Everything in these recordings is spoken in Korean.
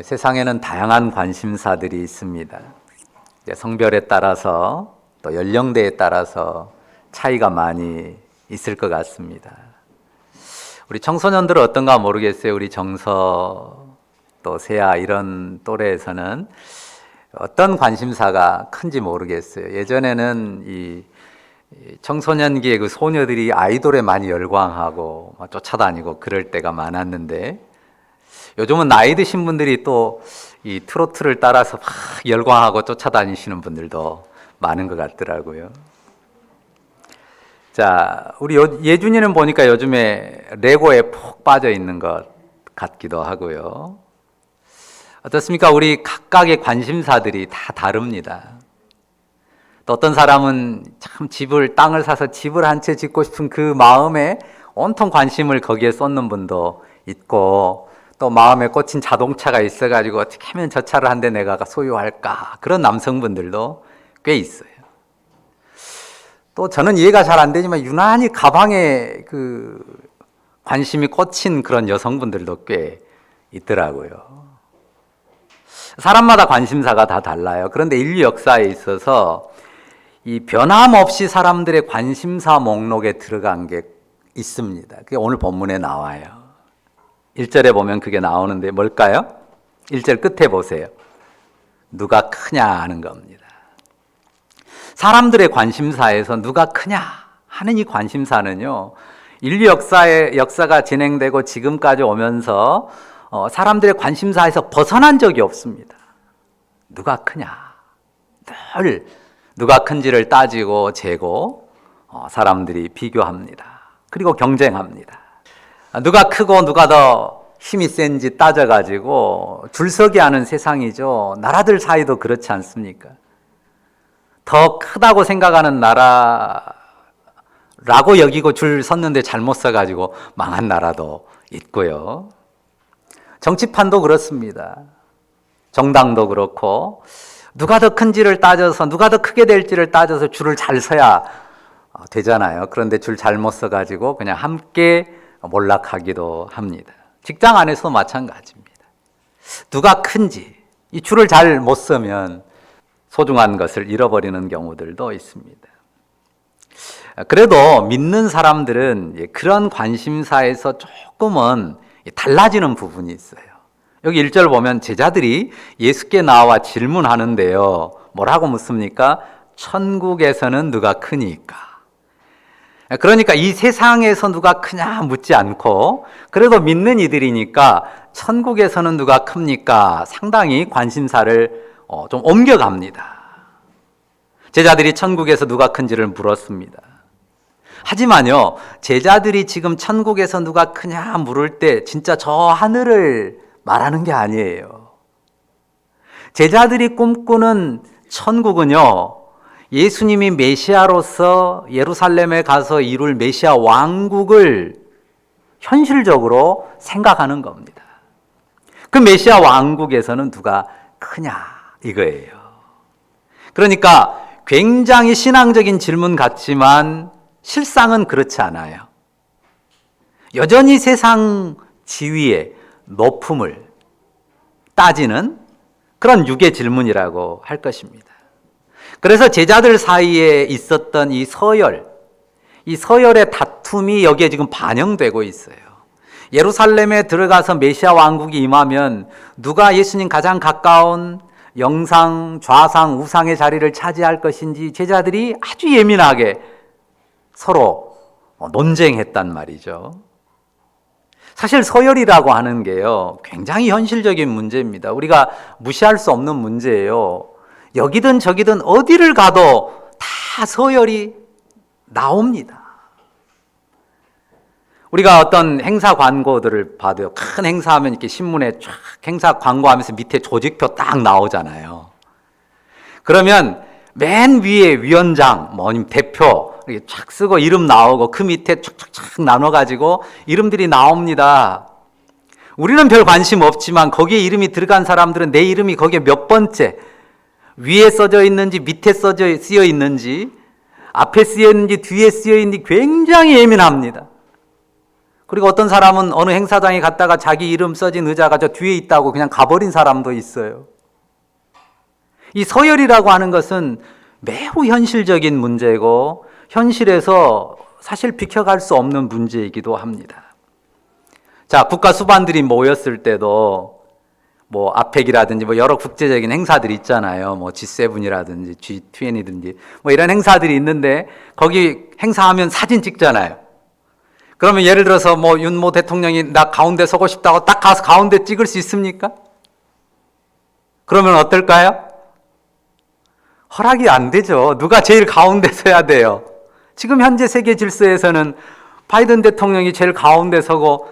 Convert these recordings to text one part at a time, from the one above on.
세상에는 다양한 관심사들이 있습니다. 성별에 따라서 또 연령대에 따라서 차이가 많이 있을 것 같습니다. 우리 청소년들은 어떤가 모르겠어요. 우리 정서 또 세아 이런 또래에서는 어떤 관심사가 큰지 모르겠어요. 예전에는 이 청소년기에 그 소녀들이 아이돌에 많이 열광하고 쫓아다니고 그럴 때가 많았는데, 요즘은 나이 드신 분들이 또 이 트로트를 따라서 막 열광하고 쫓아다니시는 분들도 많은 것 같더라고요. 자, 우리 예준이는 보니까 요즘에 레고에 푹 빠져 있는 것 같기도 하고요. 어떻습니까? 우리 각각의 관심사들이 다 다릅니다. 또 어떤 사람은 참 땅을 사서 집을 한 채 짓고 싶은 그 마음에 온통 관심을 거기에 쏟는 분도 있고, 또 마음에 꽂힌 자동차가 있어가지고 어떻게 하면 저 차를 한 대 내가 소유할까, 그런 남성분들도 꽤 있어요. 또 저는 이해가 잘 안 되지만 유난히 가방에 그 관심이 꽂힌 그런 여성분들도 꽤 있더라고요. 사람마다 관심사가 다 달라요. 그런데 인류 역사에 있어서 이 변함없이 사람들의 관심사 목록에 들어간 게 있습니다. 그게 오늘 본문에 나와요. 1절에 보면 그게 나오는데 뭘까요? 1절 끝에 보세요. 누가 크냐 하는 겁니다. 사람들의 관심사에서 누가 크냐 하는 이 관심사는요, 인류 역사가 진행되고 지금까지 오면서 사람들의 관심사에서 벗어난 적이 없습니다. 누가 크냐, 늘 누가 큰지를 따지고 재고 사람들이 비교합니다. 그리고 경쟁합니다. 누가 크고 누가 더 힘이 센지 따져가지고 줄서기 하는 세상이죠. 나라들 사이도 그렇지 않습니까? 더 크다고 생각하는 나라라고 여기고 줄 섰는데 잘못 서가지고 망한 나라도 있고요. 정치판도 그렇습니다. 정당도 그렇고 누가 더 큰지를 따져서, 누가 더 크게 될지를 따져서 줄을 잘 서야 되잖아요. 그런데 줄 잘못 서가지고 그냥 함께 몰락하기도 합니다. 직장 안에서 마찬가지입니다. 누가 큰지, 이 줄을 잘 못 서면 소중한 것을 잃어버리는 경우들도 있습니다. 그래도 믿는 사람들은 그런 관심사에서 조금은 달라지는 부분이 있어요. 여기 1절 보면 제자들이 예수께 나와 질문하는데요. 뭐라고 묻습니까? 천국에서는 누가 크니까? 그러니까 이 세상에서 누가 크냐 묻지 않고, 그래도 믿는 이들이니까 천국에서는 누가 큽니까? 상당히 관심사를 좀 옮겨갑니다. 제자들이 천국에서 누가 큰지를 물었습니다. 하지만요, 제자들이 지금 천국에서 누가 크냐 물을 때 진짜 저 하늘을 말하는 게 아니에요. 제자들이 꿈꾸는 천국은요, 예수님이 메시아로서 예루살렘에 가서 이룰 메시아 왕국을 현실적으로 생각하는 겁니다. 그 메시아 왕국에서는 누가 크냐 이거예요. 그러니까 굉장히 신앙적인 질문 같지만 실상은 그렇지 않아요. 여전히 세상 지위의 높음을 따지는 그런 유괴 질문이라고 할 것입니다. 그래서 제자들 사이에 있었던 이 서열의 다툼이 여기에 지금 반영되고 있어요. 예루살렘에 들어가서 메시아 왕국이 임하면 누가 예수님 가장 가까운 영상, 좌상, 우상의 자리를 차지할 것인지 제자들이 아주 예민하게 서로 논쟁했단 말이죠. 사실 서열이라고 하는 게요, 굉장히 현실적인 문제입니다. 우리가 무시할 수 없는 문제예요. 여기든 저기든 어디를 가도 다 서열이 나옵니다. 우리가 어떤 행사 광고들을 봐도요, 큰 행사하면 이렇게 신문에 쫙 행사 광고하면서 밑에 조직표 딱 나오잖아요. 그러면 맨 위에 위원장, 대표 이렇게 쫙 쓰고 이름 나오고 그 밑에 쫙쫙쫙 나눠가지고 이름들이 나옵니다. 우리는 별 관심 없지만 거기에 이름이 들어간 사람들은 내 이름이 거기에 몇 번째, 위에 써져 있는지 밑에 쓰여 있는지, 앞에 쓰여 있는지 뒤에 쓰여 있는지 굉장히 예민합니다. 그리고 어떤 사람은 어느 행사장에 갔다가 자기 이름 써진 의자가 저 뒤에 있다고 그냥 가버린 사람도 있어요. 이 서열이라고 하는 것은 매우 현실적인 문제고 현실에서 사실 비켜갈 수 없는 문제이기도 합니다. 자, 국가 수반들이 모였을 때도 뭐 아펙이라든지 뭐 여러 국제적인 행사들이 있잖아요. 뭐 G7이라든지 G20이든지 뭐 이런 행사들이 있는데 거기 행사하면 사진 찍잖아요. 그러면 예를 들어서 뭐 윤모 대통령이 나 가운데 서고 싶다고 딱 가서 가운데 찍을 수 있습니까? 그러면 어떨까요? 허락이 안 되죠. 누가 제일 가운데 서야 돼요? 지금 현재 세계 질서에서는 바이든 대통령이 제일 가운데 서고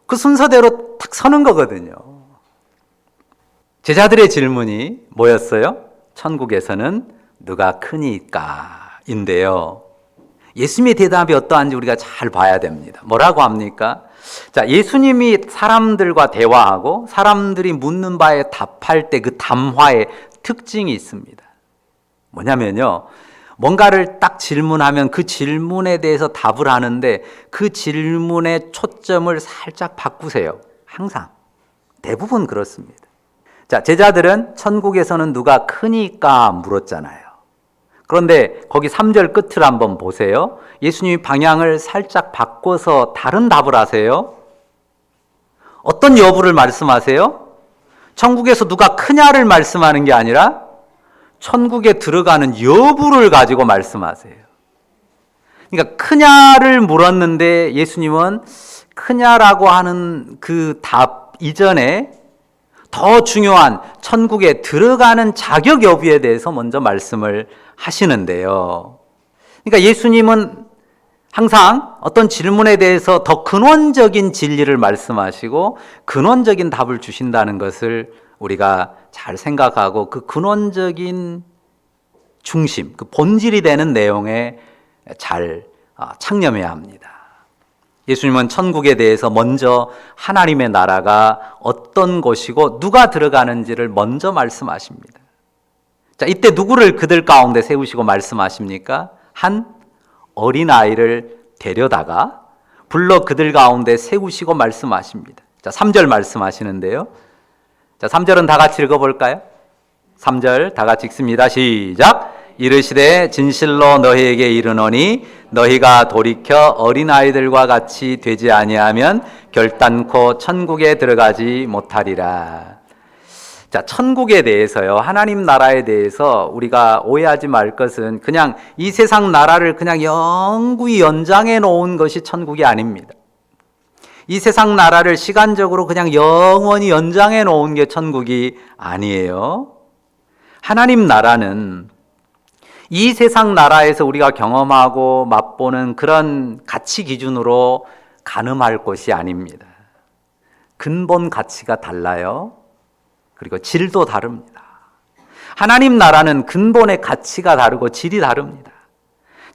그 순서대로 딱 서는 거거든요. 제자들의 질문이 뭐였어요? 천국에서는 누가 크니까인데요. 예수님의 대답이 어떠한지 우리가 잘 봐야 됩니다. 뭐라고 합니까? 자, 예수님이 사람들과 대화하고 사람들이 묻는 바에 답할 때 그 담화의 특징이 있습니다. 뭐냐면요. 뭔가를 딱 질문하면 그 질문에 대해서 답을 하는데 그 질문의 초점을 살짝 바꾸세요. 항상. 대부분 그렇습니다. 자, 제자들은 천국에서는 누가 크니까 물었잖아요. 그런데 거기 3절 끝을 한번 보세요. 예수님이 방향을 살짝 바꿔서 다른 답을 하세요. 어떤 여부를 말씀하세요? 천국에서 누가 크냐를 말씀하는 게 아니라 천국에 들어가는 여부를 가지고 말씀하세요. 그러니까 크냐를 물었는데 예수님은 크냐라고 하는 그 답 이전에 더 중요한 천국에 들어가는 자격 여부에 대해서 먼저 말씀을 하시는데요. 그러니까 예수님은 항상 어떤 질문에 대해서 더 근원적인 진리를 말씀하시고 근원적인 답을 주신다는 것을 우리가 잘 생각하고 그 근원적인 중심, 그 본질이 되는 내용에 잘 창념해야 합니다. 예수님은 천국에 대해서 먼저 하나님의 나라가 어떤 곳이고 누가 들어가는지를 먼저 말씀하십니다. 자, 이때 누구를 그들 가운데 세우시고 말씀하십니까? 한 어린아이를 데려다가 불러 그들 가운데 세우시고 말씀하십니다. 자, 3절 말씀하시는데요. 자, 3절은 다 같이 읽어볼까요? 3절 다 같이 읽습니다. 시작! 이르시되 진실로 너희에게 이르노니 너희가 돌이켜 어린아이들과 같이 되지 아니하면 결단코 천국에 들어가지 못하리라. 자, 천국에 대해서요, 하나님 나라에 대해서 우리가 오해하지 말 것은 그냥 이 세상 나라를 그냥 영구히 연장해 놓은 것이 천국이 아닙니다. 이 세상 나라를 시간적으로 그냥 영원히 연장해 놓은 게 천국이 아니에요. 하나님 나라는 이 세상 나라에서 우리가 경험하고 맛보는 그런 가치 기준으로 가늠할 것이 아닙니다. 근본 가치가 달라요. 그리고 질도 다릅니다. 하나님 나라는 근본의 가치가 다르고 질이 다릅니다.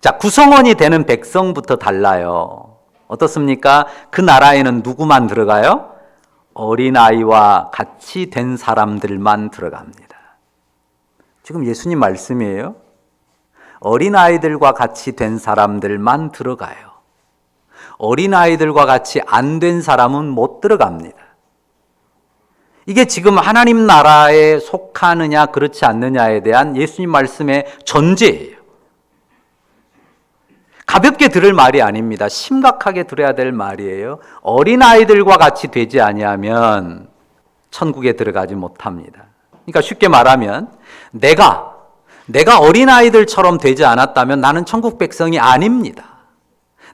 자, 구성원이 되는 백성부터 달라요. 어떻습니까? 그 나라에는 누구만 들어가요? 어린아이와 같이 된 사람들만 들어갑니다. 지금 예수님 말씀이에요. 어린아이들과 같이 된 사람들만 들어가요. 어린아이들과 같이 안 된 사람은 못 들어갑니다. 이게 지금 하나님 나라에 속하느냐 그렇지 않느냐에 대한 예수님 말씀의 전제예요. 가볍게 들을 말이 아닙니다. 심각하게 들어야 될 말이에요. 어린아이들과 같이 되지 아니하면 천국에 들어가지 못합니다. 그러니까 쉽게 말하면 내가 어린아이들처럼 되지 않았다면 나는 천국 백성이 아닙니다.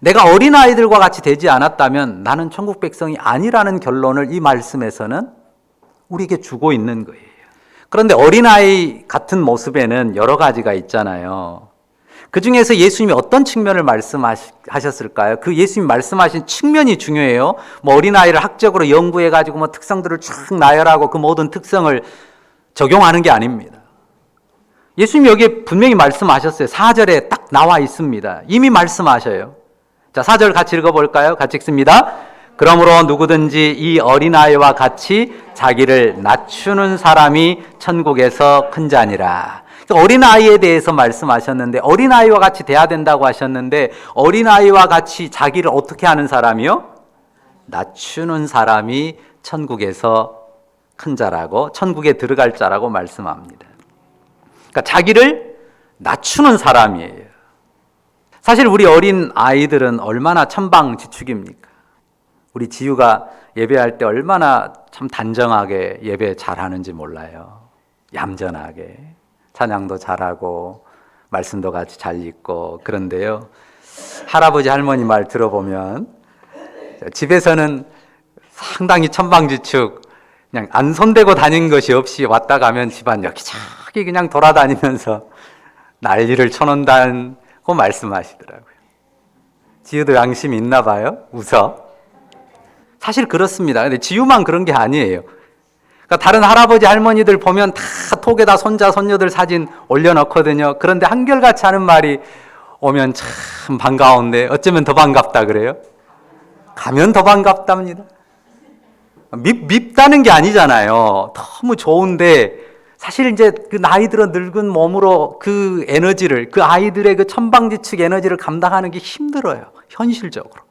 내가 어린아이들과 같이 되지 않았다면 나는 천국 백성이 아니라는 결론을 이 말씀에서는 우리에게 주고 있는 거예요. 그런데 어린아이 같은 모습에는 여러 가지가 있잖아요. 그 중에서 예수님이 어떤 측면을 말씀하셨을까요? 그 예수님이 말씀하신 측면이 중요해요. 뭐 어린아이를 학적으로 연구해가지고 뭐 특성들을 쭉 나열하고 그 모든 특성을 적용하는 게 아닙니다. 예수님이 여기에 분명히 말씀하셨어요. 4절에 딱 나와 있습니다. 이미 말씀하셔요. 자, 4절 같이 읽어볼까요? 같이 읽습니다. 그러므로 누구든지 이 어린아이와 같이 자기를 낮추는 사람이 천국에서 큰 자니라. 어린아이에 대해서 말씀하셨는데 어린아이와 같이 돼야 된다고 하셨는데 어린아이와 같이 자기를 어떻게 하는 사람이요? 낮추는 사람이 천국에서 큰 자라고 천국에 들어갈 자라고 말씀합니다. 그러니까 자기를 낮추는 사람이에요. 사실 우리 어린 아이들은 얼마나 천방지축입니까? 우리 지유가 예배할 때 얼마나 참 단정하게 예배 잘하는지 몰라요. 얌전하게 찬양도 잘하고 말씀도 같이 잘 읽고. 그런데요, 할아버지 할머니 말 들어보면 집에서는 상당히 천방지축, 그냥 안 손대고 다닌 것이 없이 왔다 가면 집안 여기저기 그냥 돌아다니면서 난리를 쳐놓는다고 말씀하시더라고요. 지유도 양심이 있나 봐요? 웃어. 사실 그렇습니다. 근데 지유만 그런 게 아니에요. 그러니까 다른 할아버지 할머니들 보면 다 톡에다 손자 손녀들 사진 올려놓거든요. 그런데 한결같이 하는 말이 오면 참 반가운데 어쩌면 더 반갑다 그래요. 가면 더 반갑답니다. 밉다는 게 아니잖아요. 너무 좋은데 사실 이제 그 나이 들어 늙은 몸으로 그 에너지를, 그 아이들의 그 천방지축 에너지를 감당하는 게 힘들어요. 현실적으로.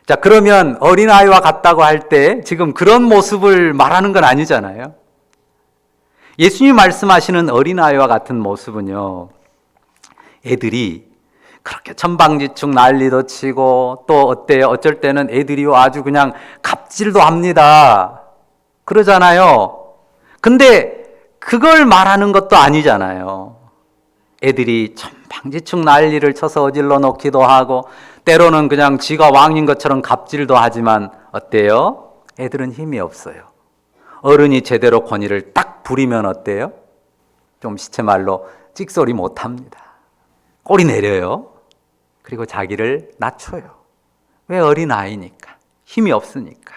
자, 그러면 어린아이와 같다고 할 때 지금 그런 모습을 말하는 건 아니잖아요. 예수님이 말씀하시는 어린아이와 같은 모습은요, 애들이 그렇게 천방지축 난리도 치고 또 어때요? 어쩔 때는 애들이 아주 그냥 갑질도 합니다. 그러잖아요. 근데 그걸 말하는 것도 아니잖아요. 애들이 천방지축 난리를 쳐서 어질러 놓기도 하고 때로는 그냥 지가 왕인 것처럼 갑질도 하지만 어때요? 애들은 힘이 없어요. 어른이 제대로 권위를 딱 부리면 어때요? 좀 시체말로 찍소리 못합니다. 꼬리 내려요. 그리고 자기를 낮춰요. 왜? 어린아이니까. 힘이 없으니까.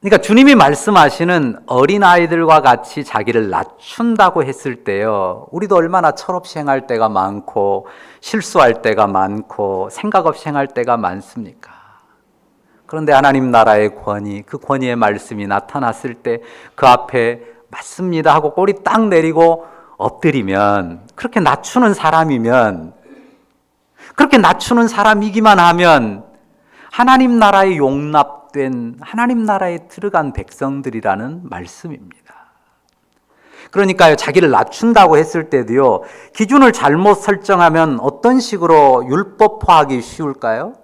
그러니까 주님이 말씀하시는 어린아이들과 같이 자기를 낮춘다고 했을 때요, 우리도 얼마나 철없이 행할 때가 많고 실수할 때가 많고 생각 없이 행할 때가 많습니까? 그런데 하나님 나라의 권위, 그 권위의 말씀이 나타났을 때 그 앞에 맞습니다 하고 꼬리 딱 내리고 엎드리면, 그렇게 낮추는 사람이면, 그렇게 낮추는 사람이기만 하면 하나님 나라에 용납된, 하나님 나라에 들어간 백성들이라는 말씀입니다. 그러니까요, 자기를 낮춘다고 했을 때도요, 기준을 잘못 설정하면 어떤 식으로 율법화하기 쉬울까요?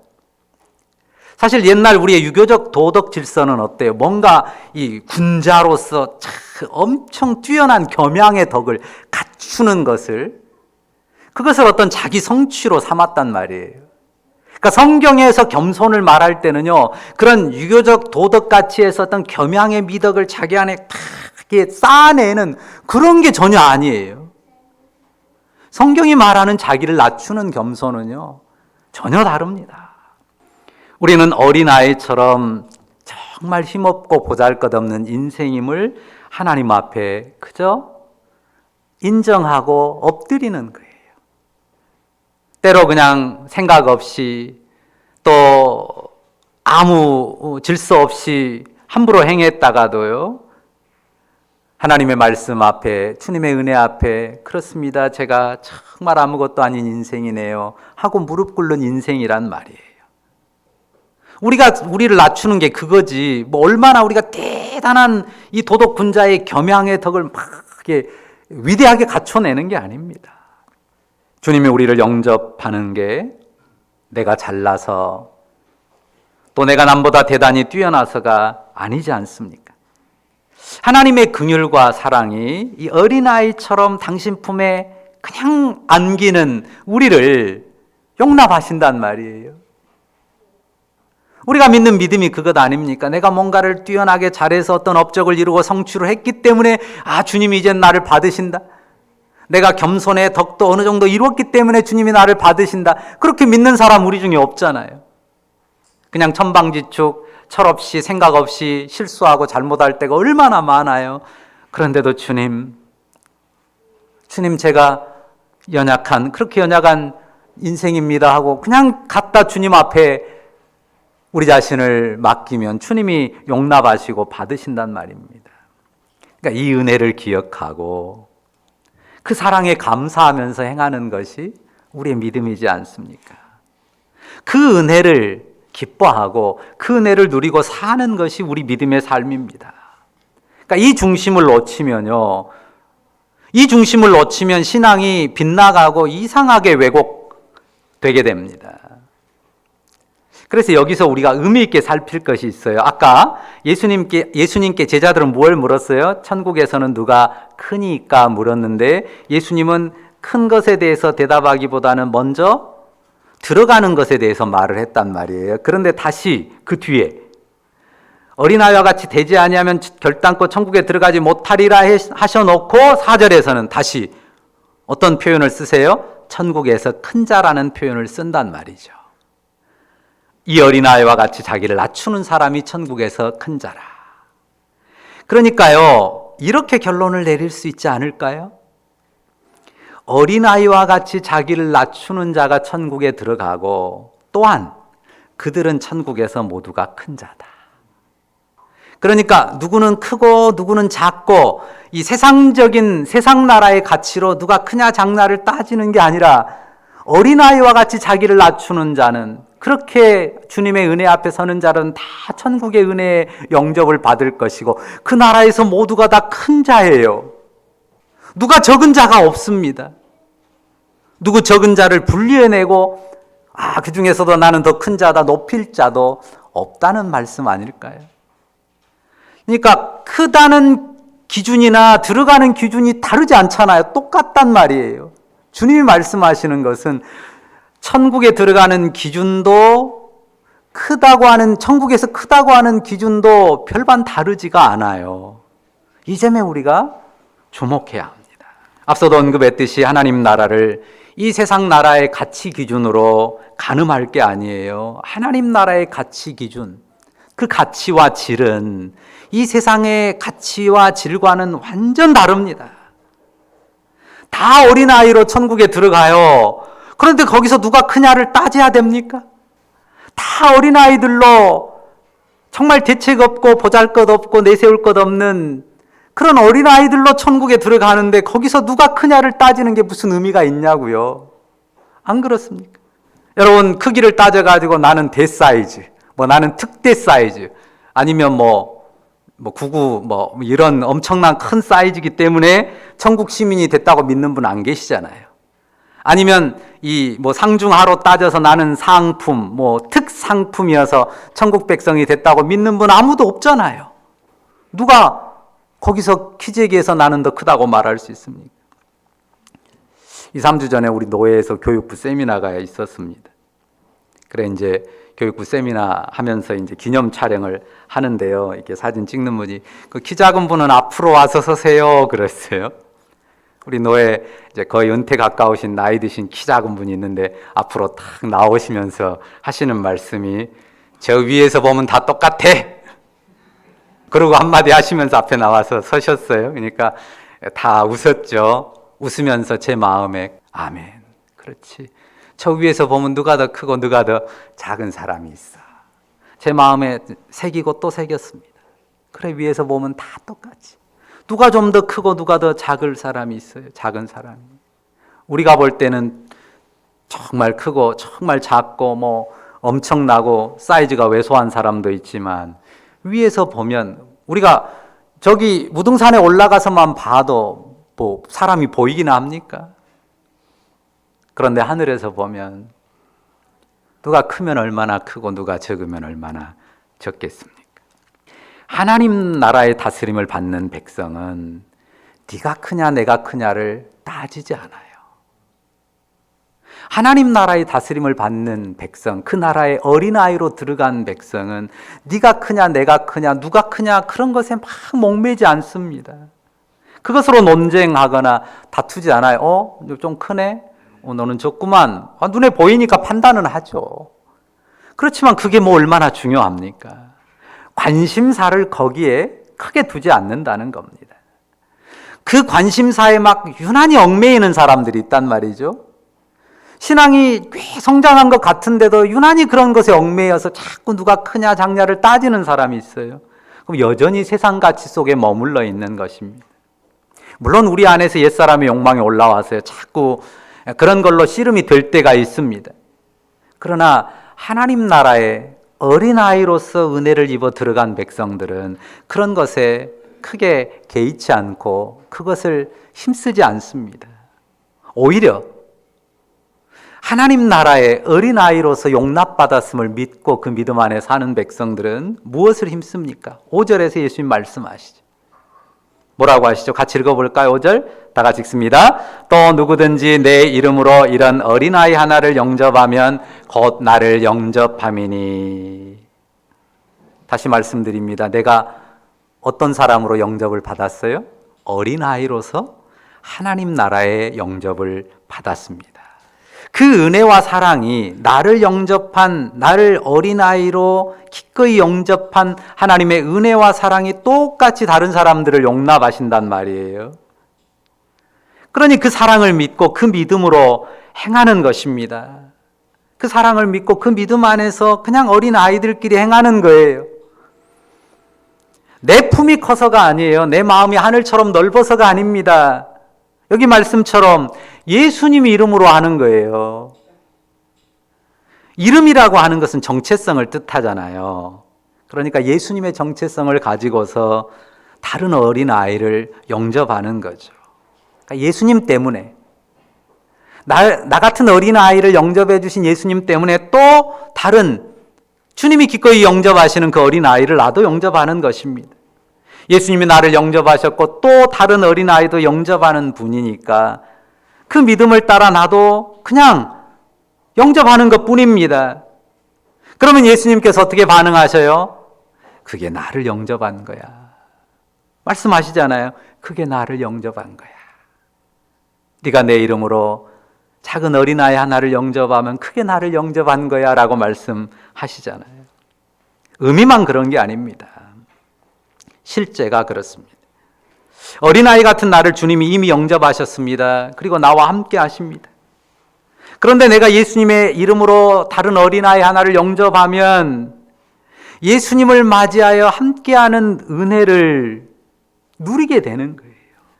사실 옛날 우리의 유교적 도덕 질서는 어때요? 뭔가 이 군자로서 엄청 뛰어난 겸양의 덕을 갖추는 것을, 그것을 어떤 자기 성취로 삼았단 말이에요. 그러니까 성경에서 겸손을 말할 때는요, 그런 유교적 도덕 가치에서 어떤 겸양의 미덕을 자기 안에 탁 쌓아내는 그런 게 전혀 아니에요. 성경이 말하는 자기를 낮추는 겸손은요, 전혀 다릅니다. 우리는 어린아이처럼 정말 힘없고 보잘것없는 인생임을 하나님 앞에 그저 인정하고 엎드리는 거예요. 때로 그냥 생각 없이 또 아무 질서 없이 함부로 행했다가도요, 하나님의 말씀 앞에, 주님의 은혜 앞에, 그렇습니다, 제가 정말 아무것도 아닌 인생이네요 하고 무릎 꿇는 인생이란 말이에요. 우리를 낮추는 게 그거지, 뭐 얼마나 우리가 대단한 이 도덕 군자의 겸양의 덕을 막 이렇게 위대하게 갖춰내는 게 아닙니다. 주님이 우리를 영접하는 게 내가 잘나서 또 내가 남보다 대단히 뛰어나서가 아니지 않습니까? 하나님의 긍휼과 사랑이 이 어린아이처럼 당신 품에 그냥 안기는 우리를 용납하신단 말이에요. 우리가 믿는 믿음이 그것 아닙니까? 내가 뭔가를 뛰어나게 잘해서 어떤 업적을 이루고 성취를 했기 때문에 주님이 이제 나를 받으신다. 내가 겸손의 덕도 어느 정도 이루었기 때문에 주님이 나를 받으신다. 그렇게 믿는 사람 우리 중에 없잖아요. 그냥 천방지축, 철없이 생각 없이 실수하고 잘못할 때가 얼마나 많아요. 그런데도 주님 제가 그렇게 연약한 인생입니다 하고 그냥 갖다 주님 앞에 우리 자신을 맡기면 주님이 용납하시고 받으신단 말입니다. 그러니까 이 은혜를 기억하고 그 사랑에 감사하면서 행하는 것이 우리의 믿음이지 않습니까? 그 은혜를 기뻐하고 그 은혜를 누리고 사는 것이 우리 믿음의 삶입니다. 그러니까 이 중심을 놓치면요, 이 중심을 놓치면 신앙이 빗나가고 이상하게 왜곡되게 됩니다. 그래서 여기서 우리가 의미 있게 살필 것이 있어요. 아까 예수님께 제자들은 뭘 물었어요? 천국에서는 누가 크니까 물었는데 예수님은 큰 것에 대해서 대답하기보다는 먼저 들어가는 것에 대해서 말을 했단 말이에요. 그런데 다시 그 뒤에 어린아이와 같이 되지 아니하면 결단코 천국에 들어가지 못하리라 하셔놓고 4절에서는 다시 어떤 표현을 쓰세요? 천국에서 큰 자라는 표현을 쓴단 말이죠. 이 어린아이와 같이 자기를 낮추는 사람이 천국에서 큰 자라. 그러니까요, 이렇게 결론을 내릴 수 있지 않을까요? 어린아이와 같이 자기를 낮추는 자가 천국에 들어가고 또한 그들은 천국에서 모두가 큰 자다. 그러니까 누구는 크고 누구는 작고 이 세상적인 세상 나라의 가치로 누가 크냐 작냐를 따지는 게 아니라 어린아이와 같이 자기를 낮추는 자는, 그렇게 주님의 은혜 앞에 서는 자는 다 천국의 은혜의 영접을 받을 것이고 그 나라에서 모두가 다 큰 자예요. 누가 적은 자가 없습니다. 누구 적은 자를 분리해내고 그 중에서도 나는 더 큰 자다 높일 자도 없다는 말씀 아닐까요? 그러니까 크다는 기준이나 들어가는 기준이 다르지 않잖아요. 똑같단 말이에요. 주님이 말씀하시는 것은 천국에 들어가는 기준도 크다고 하는, 천국에서 크다고 하는 기준도 별반 다르지가 않아요. 이 점에 우리가 주목해야 합니다. 앞서도 언급했듯이 하나님 나라를 이 세상 나라의 가치 기준으로 가늠할 게 아니에요. 하나님 나라의 가치 기준, 그 가치와 질은 이 세상의 가치와 질과는 완전 다릅니다. 다 어린아이로 천국에 들어가요. 그런데 거기서 누가 크냐를 따져야 됩니까? 다 어린아이들로 정말 대책 없고 보잘것없고 내세울 것 없는 그런 어린아이들로 천국에 들어가는데 거기서 누가 크냐를 따지는 게 무슨 의미가 있냐고요. 안 그렇습니까? 여러분, 크기를 따져가지고 나는 대사이즈, 나는 특대 사이즈, 아니면 99 이런 엄청난 큰 사이즈이기 때문에 천국 시민이 됐다고 믿는 분 안 계시잖아요. 아니면 상중하로 따져서 나는 상품, 특상품이어서 천국 백성이 됐다고 믿는 분 아무도 없잖아요. 누가 거기서 키 재기에서 나는 더 크다고 말할 수 있습니까? 2, 3주 전에 우리 노회에서 교육부 세미나가 있었습니다. 그래 이제 교육부 세미나 하면서 이제 기념 촬영을 하는데요. 이렇게 사진 찍는 분이 그 키 작은 분은 앞으로 와서 서세요 그랬어요. 우리 노회 이제 거의 은퇴 가까우신 나이 드신 키 작은 분이 있는데 앞으로 탁 나오시면서 하시는 말씀이 저 위에서 보면 다 똑같아. 그러고 한마디 하시면서 앞에 나와서 서셨어요. 그러니까 다 웃었죠. 웃으면서 제 마음에 아멘. 그렇지. 저 위에서 보면 누가 더 크고 누가 더 작은 사람이 있어. 제 마음에 새기고 또 새겼습니다. 그래, 위에서 보면 다 똑같이. 누가 좀 더 크고 누가 더 작을 사람이 있어요. 작은 사람이. 우리가 볼 때는 정말 크고 정말 작고 엄청나고 사이즈가 왜소한 사람도 있지만 위에서 보면 우리가 저기 무등산에 올라가서만 봐도 사람이 보이기나 합니까? 그런데 하늘에서 보면 누가 크면 얼마나 크고 누가 적으면 얼마나 적겠습니까? 하나님 나라의 다스림을 받는 백성은 네가 크냐 내가 크냐를 따지지 않아요. 하나님 나라의 다스림을 받는 백성, 그 나라의 어린아이로 들어간 백성은 네가 크냐 내가 크냐 누가 크냐 그런 것에 막 목매지 않습니다. 그것으로 논쟁하거나 다투지 않아요. 좀 크네? 너는 적구만. 눈에 보이니까 판단은 하죠. 그렇지만 그게 얼마나 중요합니까? 관심사를 거기에 크게 두지 않는다는 겁니다. 그 관심사에 막 유난히 얽매이는 사람들이 있단 말이죠. 신앙이 꽤 성장한 것 같은데도 유난히 그런 것에 얽매여서 자꾸 누가 크냐 작냐를 따지는 사람이 있어요. 그럼 여전히 세상 가치 속에 머물러 있는 것입니다. 물론 우리 안에서 옛사람의 욕망이 올라와서요, 자꾸 그런 걸로 씨름이 될 때가 있습니다. 그러나 하나님 나라의 어린아이로서 은혜를 입어 들어간 백성들은 그런 것에 크게 개의치 않고 그것을 힘쓰지 않습니다. 오히려 하나님 나라의 어린아이로서 용납받았음을 믿고 그 믿음 안에 사는 백성들은 무엇을 힘씁니까? 5절에서 예수님 말씀하시죠. 뭐라고 하시죠? 같이 읽어볼까요? 5절 다 같이 읽습니다. 또 누구든지 내 이름으로 이런 어린아이 하나를 영접하면 곧 나를 영접함이니. 다시 말씀드립니다. 내가 어떤 사람으로 영접을 받았어요? 어린아이로서 하나님 나라의 영접을 받았습니다. 그 은혜와 사랑이 나를 영접한, 나를 어린아이로 기꺼이 영접한 하나님의 은혜와 사랑이 똑같이 다른 사람들을 용납하신단 말이에요. 그러니 그 사랑을 믿고 그 믿음으로 행하는 것입니다. 그 사랑을 믿고 그 믿음 안에서 그냥 어린아이들끼리 행하는 거예요. 내 품이 커서가 아니에요. 내 마음이 하늘처럼 넓어서가 아닙니다. 여기 말씀처럼 예수님 이름으로 하는 거예요. 이름이라고 하는 것은 정체성을 뜻하잖아요. 그러니까 예수님의 정체성을 가지고서 다른 어린아이를 영접하는 거죠. 그러니까 예수님 때문에, 나 같은 어린아이를 영접해 주신 예수님 때문에 또 다른 주님이 기꺼이 영접하시는 그 어린아이를 나도 영접하는 것입니다. 예수님이 나를 영접하셨고 또 다른 어린아이도 영접하는 분이니까 그 믿음을 따라 나도 그냥 영접하는 것뿐입니다. 그러면 예수님께서 어떻게 반응하셔요? 그게 나를 영접한 거야. 말씀하시잖아요. 그게 나를 영접한 거야. 네가 내 이름으로 작은 어린아이 하나를 영접하면 그게 나를 영접한 거야 라고 말씀하시잖아요. 의미만 그런 게 아닙니다. 실제가 그렇습니다. 어린아이 같은 나를 주님이 이미 영접하셨습니다. 그리고 나와 함께 하십니다. 그런데 내가 예수님의 이름으로 다른 어린아이 하나를 영접하면 예수님을 맞이하여 함께하는 은혜를 누리게 되는 거예요.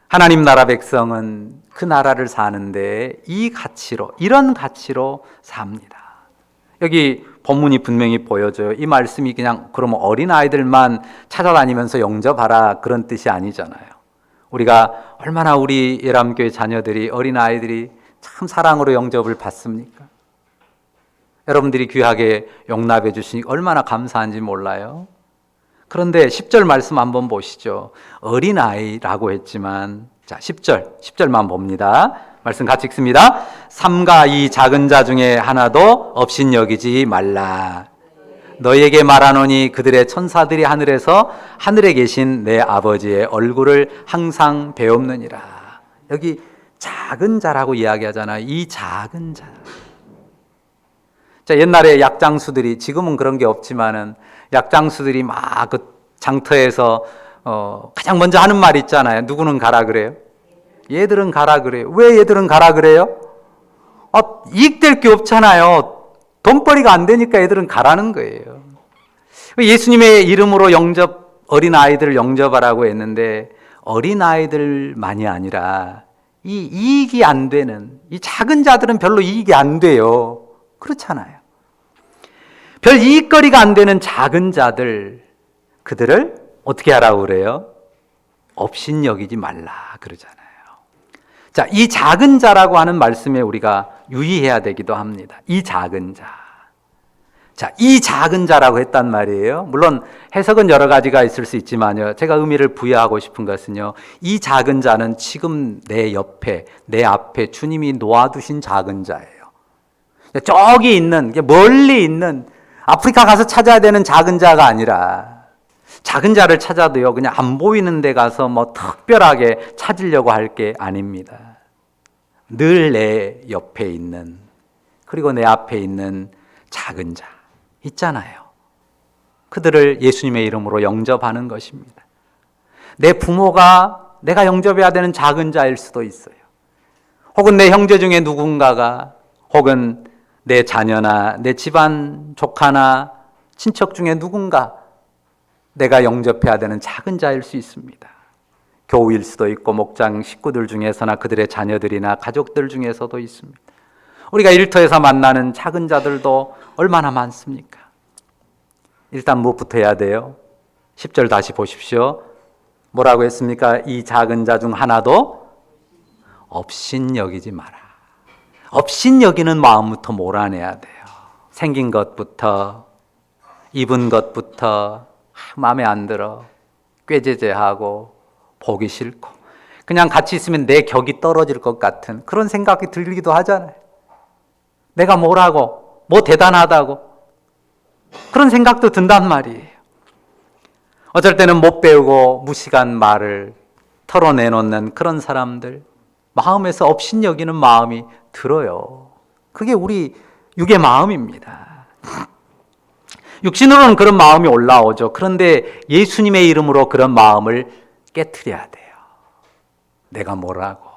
하나님 나라 백성은 그 나라를 사는데 이 가치로, 이런 가치로 삽니다. 여기 본문이 분명히 보여줘요. 이 말씀이 그냥 그러면 어린아이들만 찾아다니면서 영접하라 그런 뜻이 아니잖아요. 우리가 얼마나 우리 예람교회 자녀들이, 어린아이들이 참 사랑으로 영접을 받습니까? 여러분들이 귀하게 용납해 주시니 얼마나 감사한지 몰라요. 그런데 10절 말씀 한번 보시죠. 어린아이라고 했지만, 자, 10절만 봅니다. 말씀 같이 읽습니다. 삼가 이 작은 자 중에 하나도 없인 여기지 말라. 너희에게 말하노니 그들의 천사들이 하늘에서 하늘에 계신 내 아버지의 얼굴을 항상 배옵느니라. 여기 작은 자라고 이야기하잖아요. 이 작은 자. 자, 옛날에 약장수들이, 지금은 그런 게 없지만은 약장수들이 막 그 장터에서 가장 먼저 하는 말 있잖아요. 누구는 가라 그래요? 얘들은 가라 그래요. 왜 얘들은 가라 그래요? 이익될 게 없잖아요. 돈벌이가 안 되니까 얘들은 가라는 거예요. 예수님의 이름으로 어린아이들을 영접하라고 했는데 어린아이들만이 아니라 이 이익이 안 되는, 이 작은 자들은 별로 이익이 안 돼요. 그렇잖아요. 별 이익거리가 안 되는 작은 자들, 그들을 어떻게 하라고 그래요? 업신 여기지 말라 그러잖아요. 자, 이 작은 자라고 하는 말씀에 우리가 유의해야 되기도 합니다. 이 작은 자. 자, 이 작은 자라고 했단 말이에요. 물론 해석은 여러 가지가 있을 수 있지만요. 제가 의미를 부여하고 싶은 것은요. 이 작은 자는 지금 내 옆에, 내 앞에 주님이 놓아두신 작은 자예요. 저기 있는, 멀리 있는, 아프리카 가서 찾아야 되는 작은 자가 아니라 작은 자를 찾아도요, 그냥 안 보이는 데 가서 뭐 특별하게 찾으려고 할 게 아닙니다. 늘 내 옆에 있는, 그리고 내 앞에 있는 작은 자 있잖아요. 그들을 예수님의 이름으로 영접하는 것입니다. 내 부모가 내가 영접해야 되는 작은 자일 수도 있어요. 혹은 내 형제 중에 누군가가, 혹은 내 자녀나 내 집안 조카나 친척 중에 누군가 내가 영접해야 되는 작은 자일 수 있습니다. 교우일 수도 있고 목장 식구들 중에서나 그들의 자녀들이나 가족들 중에서도 있습니다. 우리가 일터에서 만나는 작은 자들도 얼마나 많습니까? 일단 무엇부터 해야 돼요? 10절 다시 보십시오. 뭐라고 했습니까? 이 작은 자 중 하나도 업신여기지 마라. 업신여기는 마음부터 몰아내야 돼요. 생긴 것부터, 입은 것부터 마음에 안 들어, 꾀죄죄하고 보기 싫고, 그냥 같이 있으면 내 격이 떨어질 것 같은 그런 생각이 들기도 하잖아요. 내가 뭐라고, 뭐 대단하다고 그런 생각도 든단 말이에요. 어쩔 때는 못 배우고 무식한 말을 털어내놓는 그런 사람들, 마음에서 업신여기는 마음이 들어요. 그게 우리 육의 마음입니다. 육신으로는 그런 마음이 올라오죠. 그런데 예수님의 이름으로 그런 마음을 깨트려야 돼요. 내가 뭐라고,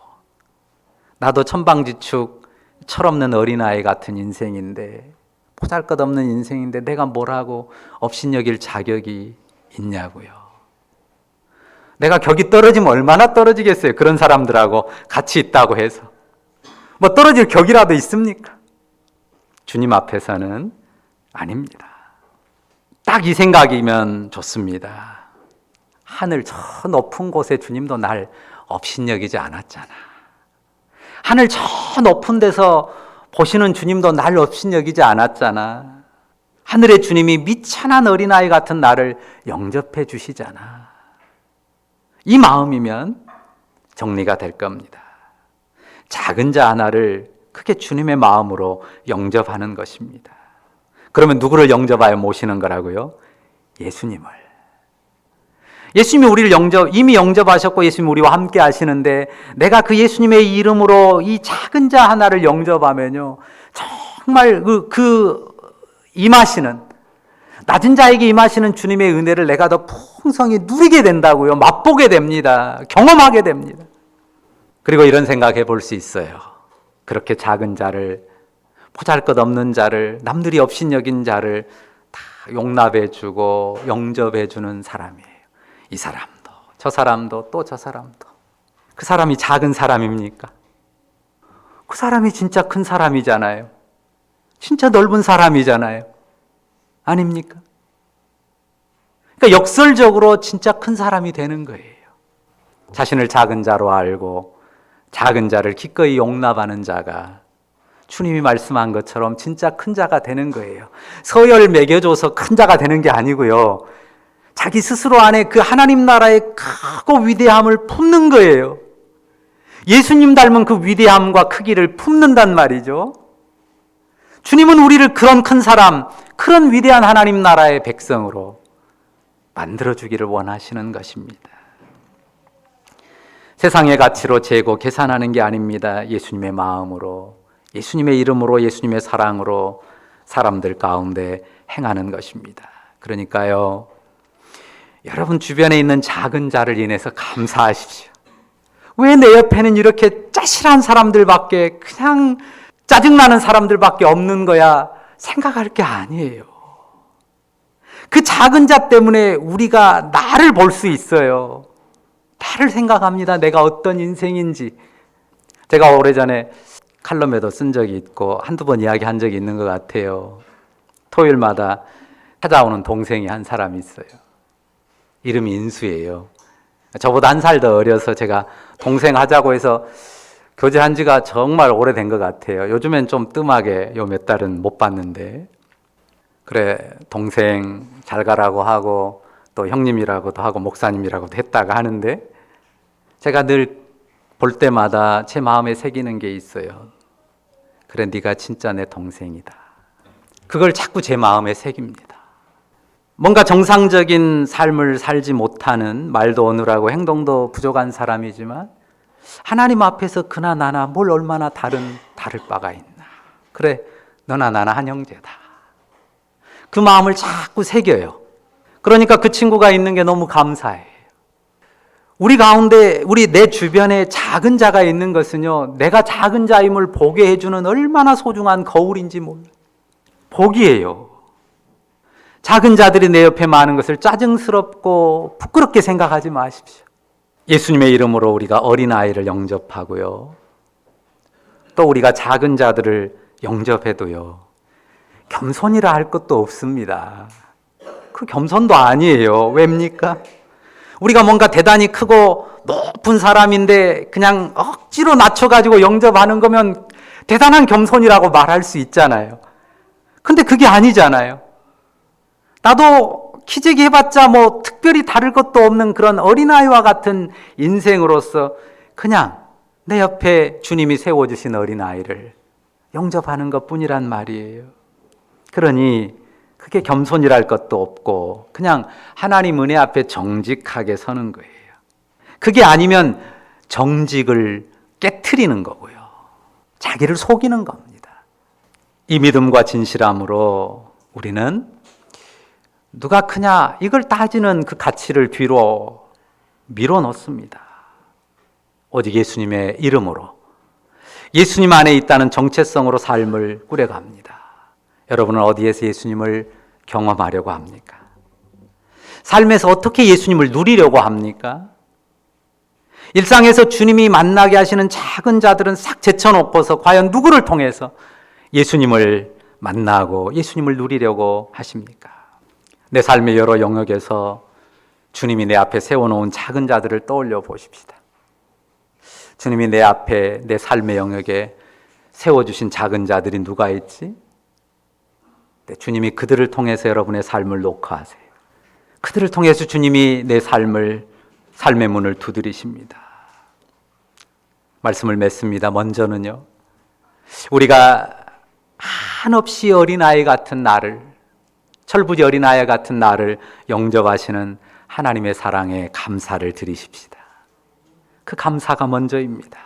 나도 천방지축 철없는 어린아이 같은 인생인데, 보잘것없는 인생인데 내가 뭐라고 업신여길 자격이 있냐고요. 내가 격이 떨어지면 얼마나 떨어지겠어요. 그런 사람들하고 같이 있다고 해서 뭐 떨어질 격이라도 있습니까? 주님 앞에서는 아닙니다. 딱 이 생각이면 좋습니다. 하늘 저 높은 곳에 주님도 날 업신여기지 않았잖아. 하늘 저 높은 데서 보시는 주님도 날 업신여기지 않았잖아. 하늘의 주님이 미천한 어린아이 같은 나를 영접해 주시잖아. 이 마음이면 정리가 될 겁니다. 작은 자 하나를 크게 주님의 마음으로 영접하는 것입니다. 그러면 누구를 영접하여 모시는 거라고요? 예수님을. 예수님이 우리를 이미 영접하셨고 예수님이 우리와 함께 하시는데, 내가 그 예수님의 이름으로 이 작은 자 하나를 영접하면요, 정말 임하시는, 낮은 자에게 임하시는 주님의 은혜를 내가 더 풍성히 누리게 된다고요. 맛보게 됩니다. 경험하게 됩니다. 그리고 이런 생각해 볼 수 있어요. 그렇게 작은 자를, 보잘것없는 자를, 남들이 업신여긴 자를 다 용납해 주고 영접해 주는 사람이에요. 이 사람도, 저 사람도, 또 저 사람도. 그 사람이 작은 사람입니까? 그 사람이 진짜 큰 사람이잖아요. 진짜 넓은 사람이잖아요. 아닙니까? 그러니까 역설적으로 진짜 큰 사람이 되는 거예요. 자신을 작은 자로 알고 작은 자를 기꺼이 용납하는 자가 주님이 말씀한 것처럼 진짜 큰 자가 되는 거예요. 서열 매겨줘서 큰 자가 되는 게 아니고요, 자기 스스로 안에 그 하나님 나라의 크고 위대함을 품는 거예요. 예수님 닮은 그 위대함과 크기를 품는단 말이죠. 주님은 우리를 그런 큰 사람, 그런 위대한 하나님 나라의 백성으로 만들어주기를 원하시는 것입니다. 세상의 가치로 재고 계산하는 게 아닙니다. 예수님의 마음으로, 예수님의 이름으로, 예수님의 사랑으로 사람들 가운데 행하는 것입니다. 그러니까요, 여러분 주변에 있는 작은 자를 인해서 감사하십시오. 왜 내 옆에는 이렇게 짜실한 사람들밖에, 그냥 짜증나는 사람들밖에 없는 거야 생각할 게 아니에요. 그 작은 자 때문에 우리가 나를 볼 수 있어요. 나를 생각합니다. 내가 어떤 인생인지. 제가 오래전에 칼럼에도 쓴 적이 있고 한두 번 이야기한 적이 있는 것 같아요. 토요일마다 찾아오는 동생이 한 사람이 있어요. 이름이 인수예요. 저보다 한 살 더 어려서 제가 동생 하자고 해서 교제한 지가 정말 오래된 것 같아요. 요즘엔 좀 뜸하게 요 몇 달은 못 봤는데, 그래 동생 잘 가라고 하고 또 형님이라고도 하고 목사님이라고도 했다가 하는데, 제가 늘 볼 때마다 제 마음에 새기는 게 있어요. 그래, 네가 진짜 내 동생이다. 그걸 자꾸 제 마음에 새깁니다. 뭔가 정상적인 삶을 살지 못하는, 말도 어눌하고 행동도 부족한 사람이지만 하나님 앞에서 그나 나나 뭘 얼마나 다를 바가 있나. 그래, 너나 나나 한 형제다. 그 마음을 자꾸 새겨요. 그러니까 그 친구가 있는 게 너무 감사해요. 우리 가운데, 내 주변에 작은 자가 있는 것은요, 내가 작은 자임을 보게 해주는 얼마나 소중한 거울인지 몰라요. 복이에요. 작은 자들이 내 옆에 많은 것을 짜증스럽고 부끄럽게 생각하지 마십시오. 예수님의 이름으로 우리가 어린아이를 영접하고요, 또 우리가 작은 자들을 영접해도요, 겸손이라 할 것도 없습니다. 그 겸손도 아니에요. 왜입니까? 우리가 뭔가 대단히 크고 높은 사람인데 그냥 억지로 낮춰가지고 영접하는 거면 대단한 겸손이라고 말할 수 있잖아요. 근데 그게 아니잖아요. 나도 키재기 해봤자 뭐 특별히 다를 것도 없는 그런 어린아이와 같은 인생으로서 그냥 내 옆에 주님이 세워주신 어린아이를 영접하는 것뿐이란 말이에요. 그러니 그게 겸손이랄 것도 없고 그냥 하나님 은혜 앞에 정직하게 서는 거예요. 그게 아니면 정직을 깨트리는 거고요. 자기를 속이는 겁니다. 이 믿음과 진실함으로 우리는 누가 크냐 이걸 따지는 그 가치를 뒤로 밀어놓습니다. 오직 예수님의 이름으로 예수님 안에 있다는 정체성으로 삶을 꾸려갑니다. 여러분은 어디에서 예수님을 경험하려고 합니까? 삶에서 어떻게 예수님을 누리려고 합니까? 일상에서 주님이 만나게 하시는 작은 자들은 싹 제쳐놓고서 과연 누구를 통해서 예수님을 만나고 예수님을 누리려고 하십니까? 내 삶의 여러 영역에서 주님이 내 앞에 세워놓은 작은 자들을 떠올려 보십시다. 주님이 내 앞에 내 삶의 영역에 세워주신 작은 자들이 누가 있지? 주님이 그들을 통해서 여러분의 삶을 녹화하세요. 그들을 통해서 주님이 내 삶의 문을 두드리십니다. 말씀을 맺습니다. 먼저는요, 우리가 한없이 어린아이 같은 나를, 철부지 어린아이 같은 나를 영접하시는 하나님의 사랑에 감사를 드리십시다. 그 감사가 먼저입니다.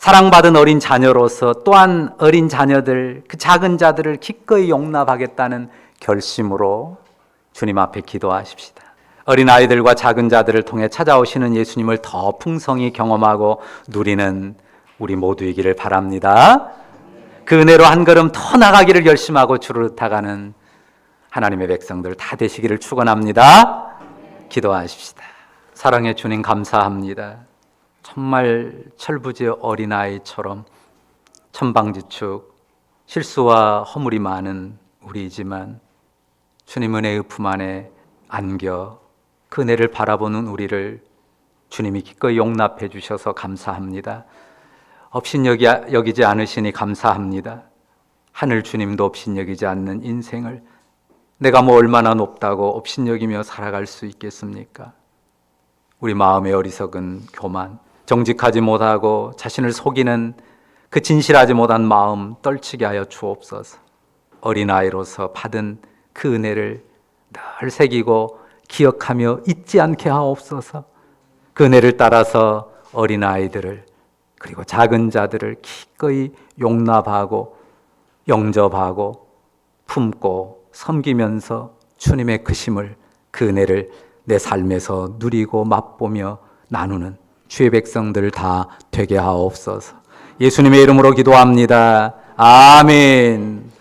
사랑받은 어린 자녀로서 또한 어린 자녀들, 그 작은 자들을 기꺼이 용납하겠다는 결심으로 주님 앞에 기도하십시다. 어린 아이들과 작은 자들을 통해 찾아오시는 예수님을 더 풍성히 경험하고 누리는 우리 모두이기를 바랍니다. 그 은혜로 한 걸음 더 나가기를 결심하고 주를 타가는 하나님의 백성들 다 되시기를 축원합니다. 기도하십시다. 사랑의 주님 감사합니다. 정말 철부지 어린아이처럼 천방지축 실수와 허물이 많은 우리이지만 주님 은혜의 품 안에 안겨 그 은혜를 바라보는 우리를 주님이 기꺼이 용납해 주셔서 감사합니다. 업신여기지 않으시니 감사합니다. 하늘 주님도 업신여기지 않는 인생을 내가 뭐 얼마나 높다고 업신여기며 살아갈 수 있겠습니까? 우리 마음의 어리석은 교만, 정직하지 못하고 자신을 속이는 그 진실하지 못한 마음 떨치게 하여 주옵소서. 어린아이로서 받은 그 은혜를 늘 새기고 기억하며 잊지 않게 하옵소서. 그 은혜를 따라서 어린아이들을 그리고 작은 자들을 기꺼이 용납하고 영접하고 품고 섬기면서 주님의 크심을 그 은혜를 내 삶에서 누리고 맛보며 나누는 주의 백성들 다 되게 하옵소서. 예수님의 이름으로 기도합니다. 아멘.